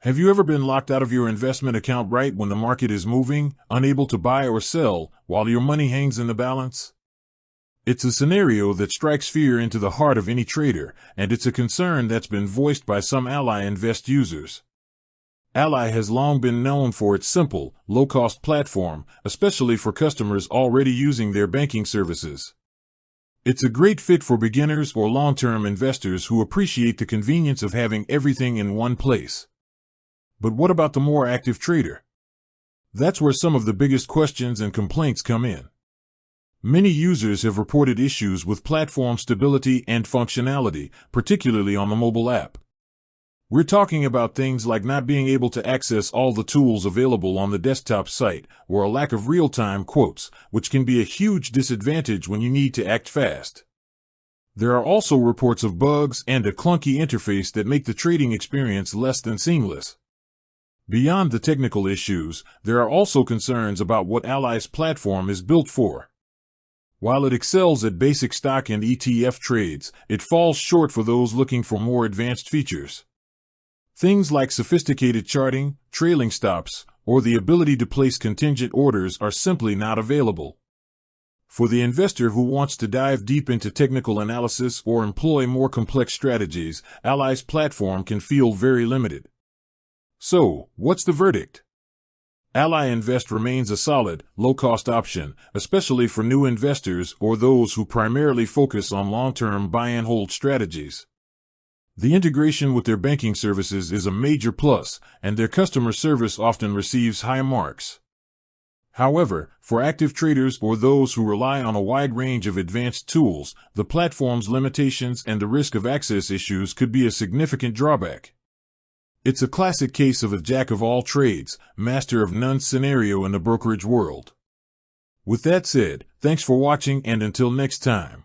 Have you ever been locked out of your investment account right when the market is moving, unable to buy or sell, while your money hangs in the balance? It's a scenario that strikes fear into the heart of any trader, and it's a concern that's been voiced by some Ally Invest users. Ally has long been known for its simple, low-cost platform, especially for customers already using their banking services. It's a great fit for beginners or long-term investors who appreciate the convenience of having everything in one place. But what about the more active trader? That's where some of the biggest questions and complaints come in. Many users have reported issues with platform stability and functionality, particularly on the mobile app. We're talking about things like not being able to access all the tools available on the desktop site, or a lack of real-time quotes, which can be a huge disadvantage when you need to act fast. There are also reports of bugs and a clunky interface that make the trading experience less than seamless. Beyond the technical issues, there are also concerns about what Ally's platform is built for. While it excels at basic stock and ETF trades, it falls short for those looking for more advanced features. Things like sophisticated charting, trailing stops, or the ability to place contingent orders are simply not available. For the investor who wants to dive deep into technical analysis or employ more complex strategies, Ally's platform can feel very limited. So, what's the verdict? Ally Invest remains a solid, low-cost option, especially for new investors or those who primarily focus on long-term buy-and-hold strategies. The integration with their banking services is a major plus, and their customer service often receives high marks. However, for active traders or those who rely on a wide range of advanced tools, the platform's limitations and the risk of access issues could be a significant drawback. It's a classic case of a jack of all trades, master of none scenario in the brokerage world. With that said, thanks for watching, and until next time.